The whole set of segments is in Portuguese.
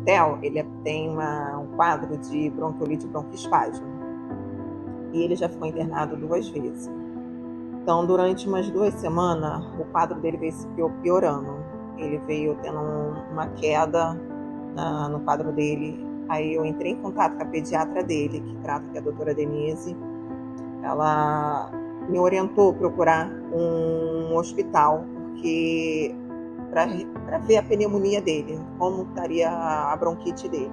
Theo, ele tem um quadro de bronquiolite e bronquiespasmo. E ele já ficou internado 2 vezes. Então, durante umas 2 semanas, o quadro dele veio se piorando. Ele veio tendo uma queda no quadro dele. Aí eu entrei em contato com a pediatra dele, que trata, que é a doutora Denise. Ela me orientou a procurar um hospital, porque para ver a pneumonia dele, como estaria a bronquite dele.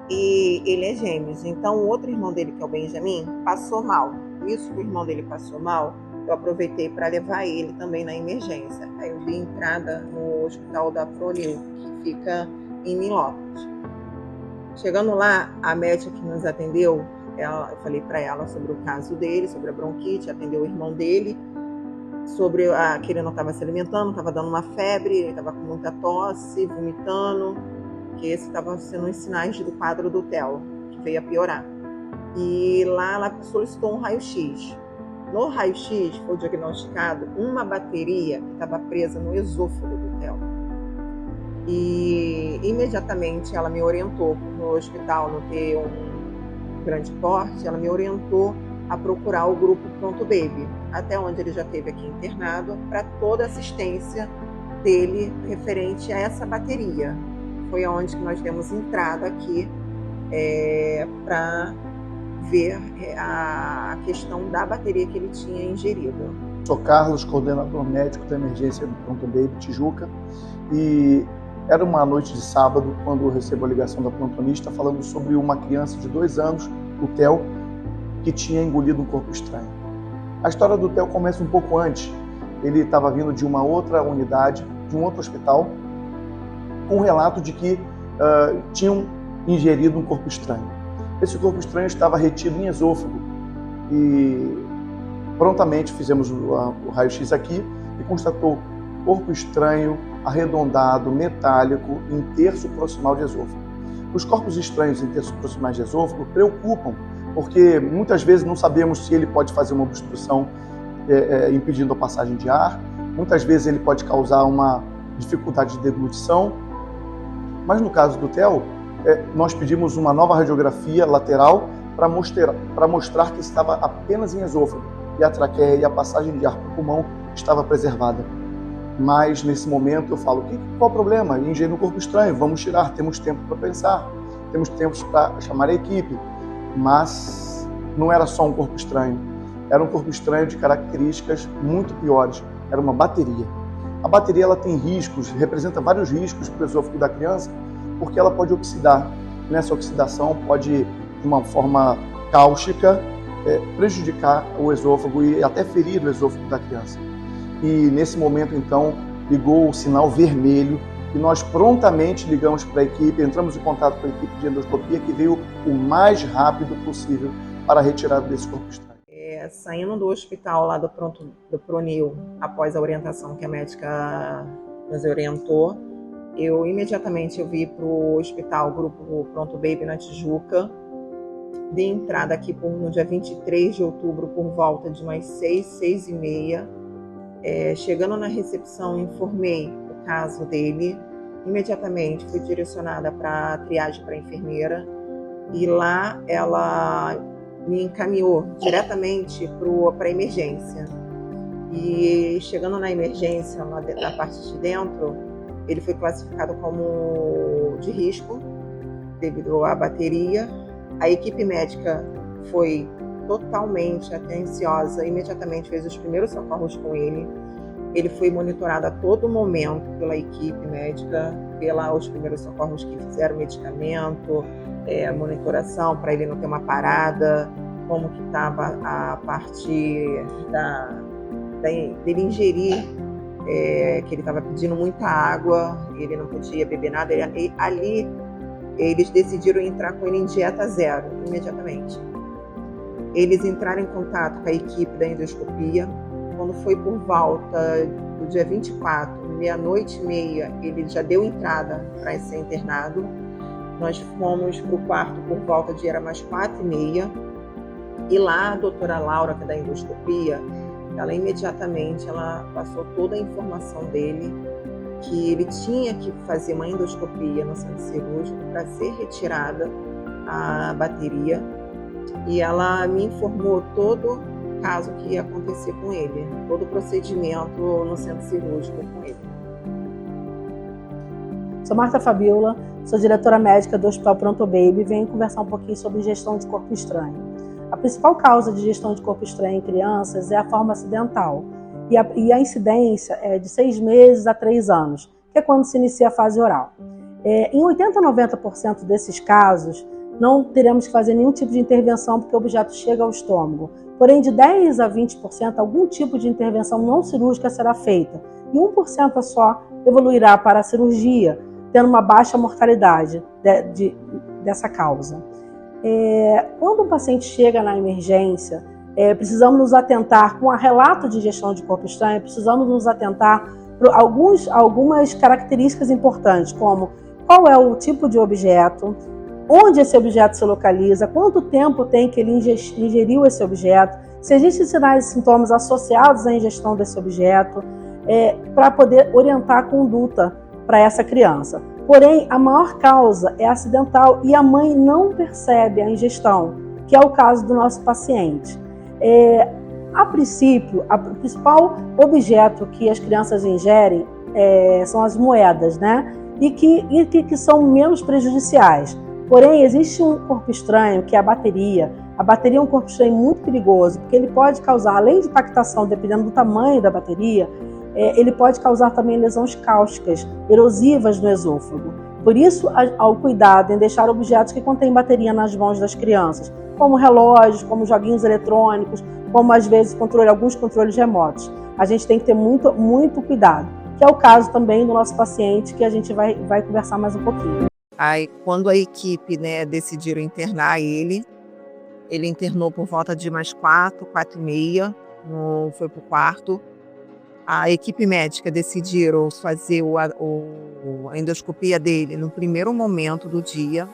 E ele é gêmeos, então o outro irmão dele, que é o Benjamin, passou mal. Isso que o irmão dele passou mal, eu aproveitei para levar ele também na emergência. Aí eu dei entrada no hospital da Pronil, que fica em Nilópolis. Chegando lá, a médica que nos atendeu, eu falei para ela sobre o caso dele, sobre a bronquite, atendeu o irmão dele, sobre que ele não estava se alimentando, estava dando uma febre, ele estava com muita tosse, vomitando, que esse estava sendo os sinais do quadro do Theo, que veio a piorar. E lá ela solicitou um raio-x. No raio-x foi diagnosticado uma bateria que estava presa no esôfago do Theo. E imediatamente ela me orientou, no hospital não ter um grande porte, ela me orientou a procurar o grupo Pronto Baby, até onde ele já esteve aqui internado, para toda a assistência dele referente a essa bateria. Foi onde que nós demos entrada aqui para ver a questão da bateria que ele tinha ingerido. Sou Carlos, coordenador médico da emergência do Pronto Baby Tijuca, e era uma noite de sábado quando eu recebo a ligação da plantonista falando sobre uma criança de 2 anos, o Theo, que tinha engolido um corpo estranho. A história do Theo começa um pouco antes. Ele estava vindo de uma outra unidade, de um outro hospital, com um relato de que tinham ingerido um corpo estranho. Esse corpo estranho estava retido em esôfago e prontamente fizemos o raio-x aqui e constatou corpo estranho, arredondado, metálico, em terço proximal de esôfago. Os corpos estranhos em terço proximal de esôfago preocupam, porque muitas vezes não sabemos se ele pode fazer uma obstrução impedindo a passagem de ar, muitas vezes ele pode causar uma dificuldade de deglutição, mas no caso do Theo, nós pedimos uma nova radiografia lateral para mostrar que estava apenas em esôfago e a traqueia e a passagem de ar para o pulmão estava preservada. Mas nesse momento eu falo, qual o problema? Ingeri um corpo estranho, vamos tirar, temos tempo para pensar, temos tempo para chamar a equipe. Mas não era só um corpo estranho, era um corpo estranho de características muito piores, era uma bateria. A bateria ela tem riscos, representa vários riscos para o esôfago da criança, porque ela pode oxidar. Nessa oxidação pode, de uma forma cáustica, prejudicar o esôfago e até ferir o esôfago da criança. E nesse momento, então, ligou o sinal vermelho e nós prontamente ligamos para a equipe, entramos em contato com a equipe de endoscopia, que veio o mais rápido possível para a retirada desse corpo estranho. Saindo do hospital lá do Pronil, após a orientação que a médica nos orientou, eu imediatamente vi para o hospital, grupo Pronto Baby na Tijuca, dei entrada aqui no dia 23 de outubro, por volta de umas 6h30. Chegando na recepção, informei o caso dele. Imediatamente fui direcionada para a triagem para a enfermeira e lá ela me encaminhou diretamente para a emergência. E chegando na emergência, lá na parte de dentro, ele foi classificado como de risco devido à bateria. A equipe médica foi totalmente atenciosa, imediatamente fez os primeiros socorros com ele. Ele foi monitorado a todo momento pela equipe médica, pelos primeiros socorros que fizeram medicamento, monitoração para ele não ter uma parada, como que estava a parte dele ingerir, que ele estava pedindo muita água, ele não podia beber nada. Ali eles decidiram entrar com ele em dieta zero, imediatamente. Eles entraram em contato com a equipe da endoscopia. Quando foi por volta do dia 24, 00h30, ele já deu entrada para ser internado. Nós fomos para o quarto por volta de era mais 4h30. E lá a doutora Laura, que é da endoscopia, ela imediatamente passou toda a informação dele que ele tinha que fazer uma endoscopia no centro cirúrgico para ser retirada a bateria, e ela me informou todo o caso que ia acontecer com ele, todo o procedimento no centro cirúrgico com ele. Sou Marta Fabiola, sou diretora médica do Hospital Pronto Baby e venho conversar um pouquinho sobre gestão de corpo estranho. A principal causa de gestão de corpo estranho em crianças é a forma acidental, e a incidência é de 6 meses a 3 anos, que é quando se inicia a fase oral. Em 80% a 90% desses casos, não teremos que fazer nenhum tipo de intervenção porque o objeto chega ao estômago. Porém, de 10% a 20%, algum tipo de intervenção não cirúrgica será feita. E 1% só evoluirá para a cirurgia, tendo uma baixa mortalidade dessa causa. Quando um paciente chega na emergência, precisamos nos atentar, com a relato de gestão de corpo estranho, precisamos nos atentar para algumas características importantes, como qual é o tipo de objeto, onde esse objeto se localiza, quanto tempo tem que ele ingeriu esse objeto, se existem sinais e sintomas associados à ingestão desse objeto, para poder orientar a conduta para essa criança. Porém, a maior causa é acidental e a mãe não percebe a ingestão, que é o caso do nosso paciente. A princípio, o principal objeto que as crianças ingerem são as moedas, né? E que são menos prejudiciais. Porém, existe um corpo estranho, que é a bateria. A bateria é um corpo estranho muito perigoso, porque ele pode causar, além de impactação, dependendo do tamanho da bateria, ele pode causar também lesões cáusticas, erosivas no esôfago. Por isso, ao cuidado em deixar objetos que contêm bateria nas mãos das crianças, como relógios, como joguinhos eletrônicos, como às vezes alguns controles remotos. A gente tem que ter muito, muito cuidado, que é o caso também do nosso paciente, que a gente vai conversar mais um pouquinho. Aí, quando a equipe, decidiram internar ele internou por volta de mais 4h30, foi para o quarto. A equipe médica decidiram fazer a endoscopia dele no primeiro momento do dia.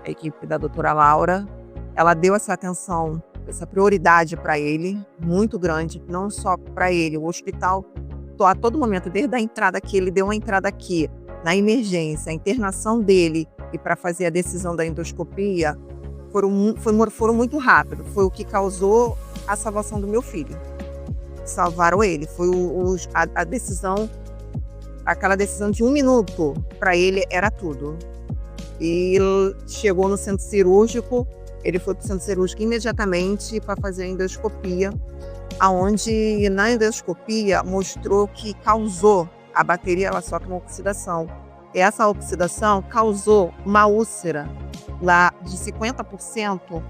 A equipe da doutora Laura, ela deu essa atenção, essa prioridade para ele, muito grande, não só para ele. O hospital, a todo momento, desde a entrada aqui, ele deu uma entrada aqui, na emergência, a internação dele e para fazer a decisão da endoscopia foram muito rápido. Foi o que causou a salvação do meu filho. Salvaram ele. Foi a decisão, aquela decisão de 1 minuto, para ele era tudo. E chegou no centro cirúrgico, ele foi para o centro cirúrgico imediatamente para fazer a endoscopia, aonde na endoscopia mostrou que causou, a bateria ela sofre uma oxidação. E essa oxidação causou uma úlcera lá de 50%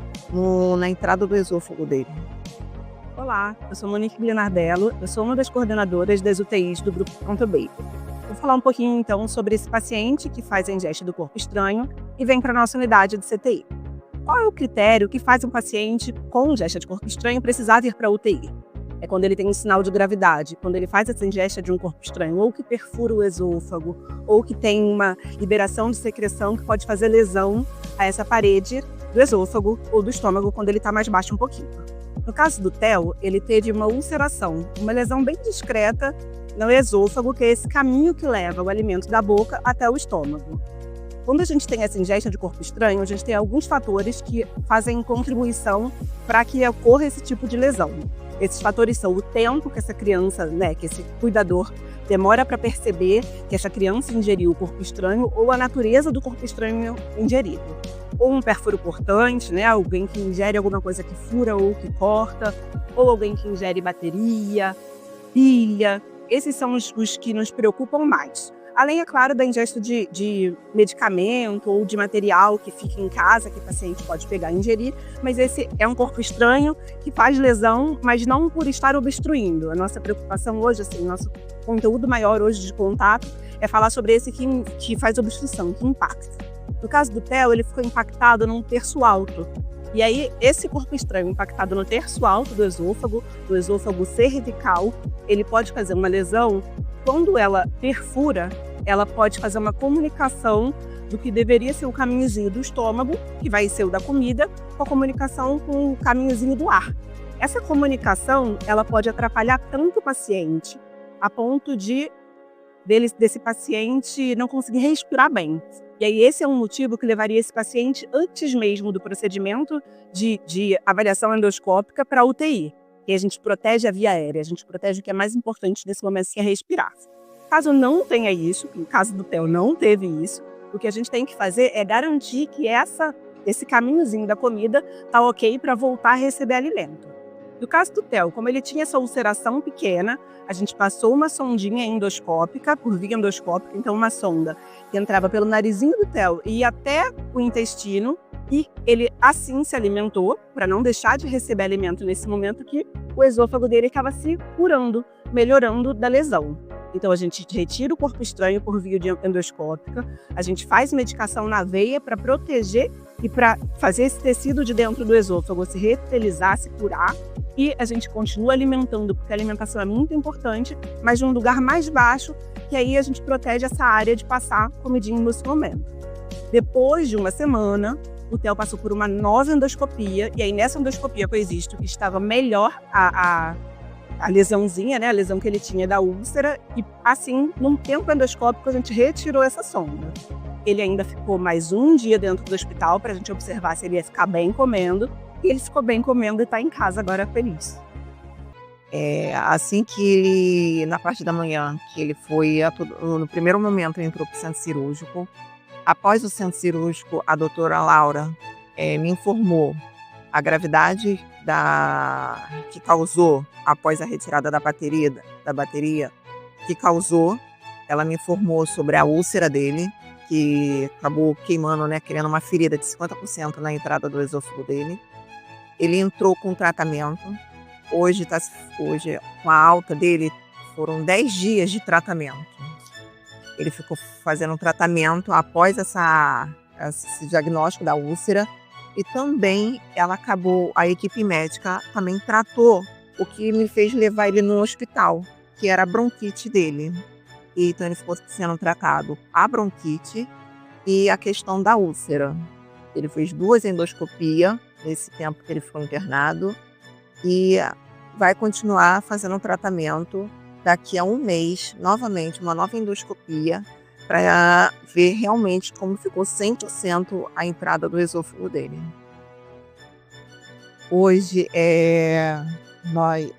na entrada do esôfago dele. Olá, eu sou Monique Glinardello, eu sou uma das coordenadoras das UTIs do Grupo Pronto Baby. Vou falar um pouquinho então sobre esse paciente que faz a ingesta do corpo estranho e vem para a nossa unidade de CTI. Qual é o critério que faz um paciente com ingesta de corpo estranho precisar ir para a UTI? É quando ele tem um sinal de gravidade, quando ele faz essa ingesta de um corpo estranho, ou que perfura o esôfago, ou que tem uma liberação de secreção que pode fazer lesão a essa parede do esôfago ou do estômago quando ele está mais baixo um pouquinho. No caso do Theo, ele teve uma ulceração, uma lesão bem discreta no esôfago, que é esse caminho que leva o alimento da boca até o estômago. Quando a gente tem essa ingesta de corpo estranho, a gente tem alguns fatores que fazem contribuição para que ocorra esse tipo de lesão. Esses fatores são o tempo que essa criança, que esse cuidador demora para perceber que essa criança ingeriu o corpo estranho, ou a natureza do corpo estranho ingerido. Ou um perfuro cortante, alguém que ingere alguma coisa que fura ou que corta, ou alguém que ingere bateria, pilha. Esses são os que nos preocupam mais. Além, é claro, da ingesta de medicamento ou de material que fica em casa, que o paciente pode pegar e ingerir, mas esse é um corpo estranho que faz lesão, mas não por estar obstruindo. A nossa preocupação hoje, nosso conteúdo maior hoje de contato é falar sobre esse que faz obstrução, que impacta. No caso do Theo, ele ficou impactado num terço alto. E aí, esse corpo estranho impactado no terço alto do esôfago cervical, ele pode fazer uma lesão. Quando ela perfura, ela pode fazer uma comunicação do que deveria ser o caminhozinho do estômago, que vai ser o da comida, com a comunicação com o caminhozinho do ar. Essa comunicação, ela pode atrapalhar tanto o paciente, a ponto de desse paciente não conseguir respirar bem. E aí esse é um motivo que levaria esse paciente antes mesmo do procedimento de avaliação endoscópica para a UTI. E a gente protege a via aérea, a gente protege o que é mais importante nesse momento, que é respirar. Caso não tenha isso, no caso do Theo não teve isso, o que a gente tem que fazer é garantir que esse caminhozinho da comida está ok para voltar a receber alimento. No caso do Theo, como ele tinha essa ulceração pequena, a gente passou uma sondinha endoscópica, por via endoscópica, então uma sonda que entrava pelo narizinho do Theo e ia até o intestino, e ele assim se alimentou, para não deixar de receber alimento nesse momento que o esôfago dele estava se curando, melhorando da lesão. Então a gente retira o corpo estranho por via endoscópica, a gente faz medicação na veia para proteger e para fazer esse tecido de dentro do esôfago se revitalizar, se curar, e a gente continua alimentando, porque a alimentação é muito importante, mas de um lugar mais baixo, que aí a gente protege essa área de passar comidinha nesse momento. Depois de uma semana, o Theo passou por uma nova endoscopia, e aí nessa endoscopia foi visto que estava melhor a lesãozinha, né, a lesão que ele tinha da úlcera, e assim, num tempo endoscópico, a gente retirou essa sonda. Ele ainda ficou mais um dia dentro do hospital para a gente observar se ele ia ficar bem comendo, e ele ficou bem comendo e está em casa agora feliz. Assim que ele, na parte da manhã, que ele foi, no primeiro momento, ele entrou para o centro cirúrgico. Após o centro cirúrgico, a doutora Laura me informou a gravidade que causou, após a retirada da bateria, que causou. Ela me informou sobre a úlcera dele, que acabou queimando, né, criando uma ferida de 50% na entrada do esôfago dele. Ele entrou com tratamento. Hoje, com a alta dele, foram 10 dias de tratamento. Ele ficou fazendo um tratamento após esse diagnóstico da úlcera. E também a equipe médica também tratou o que me fez levar ele no hospital, que era a bronquite dele. E então ele ficou sendo tratado a bronquite e a questão da úlcera. Ele fez 2 endoscopias nesse tempo que ele ficou internado e vai continuar fazendo tratamento daqui a um mês, novamente, uma nova endoscopia, para ver realmente como ficou 100% a entrada do esôfago dele. Hoje,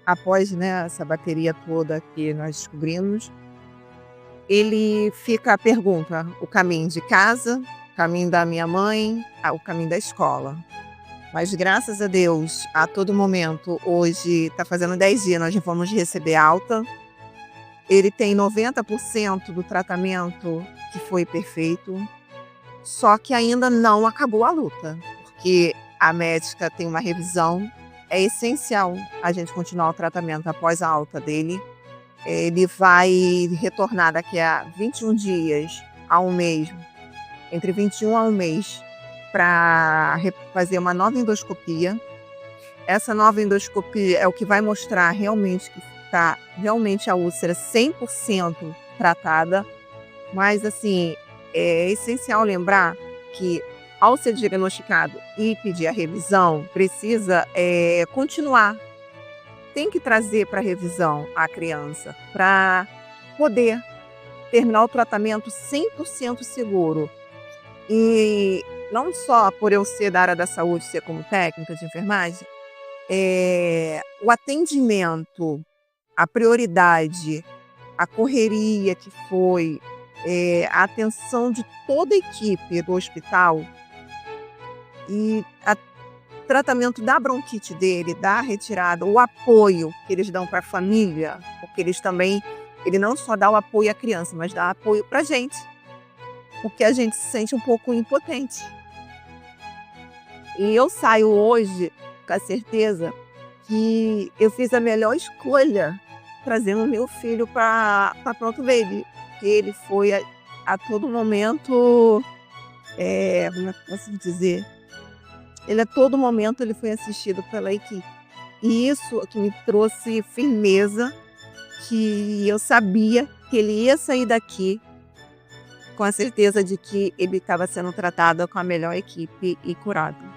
após, né, essa bateria toda que nós descobrimos, ele fica a pergunta, o caminho de casa, o caminho da minha mãe, o caminho da escola. Mas graças a Deus, a todo momento, hoje está fazendo 10 dias, nós já vamos receber alta. Ele tem 90% do tratamento que foi perfeito, só que ainda não acabou a luta, porque a médica tem uma revisão. É essencial a gente continuar o tratamento após a alta dele. Ele vai retornar daqui a 21 dias a um mês, entre 21 a um mês, para fazer uma nova endoscopia. Essa nova endoscopia é o que vai mostrar realmente que está realmente a úlcera 100% tratada. Mas, assim, é essencial lembrar que, ao ser diagnosticado e pedir a revisão, precisa continuar. Tem que trazer para a revisão a criança para poder terminar o tratamento 100% seguro. E não só por eu ser da área da saúde, ser como técnica de enfermagem, o atendimento, a prioridade, a correria que foi, a atenção de toda a equipe do hospital e o tratamento da bronquite dele, da retirada, o apoio que eles dão para a família, porque ele não só dá o apoio à criança, mas dá apoio para a gente, porque a gente se sente um pouco impotente. E eu saio hoje com a certeza que eu fiz a melhor escolha trazendo meu filho para Pronto Baby, porque ele foi a todo momento, como é que eu posso dizer? Ele a todo momento ele foi assistido pela equipe. E isso que me trouxe firmeza, que eu sabia que ele ia sair daqui com a certeza de que ele estava sendo tratado com a melhor equipe e curado.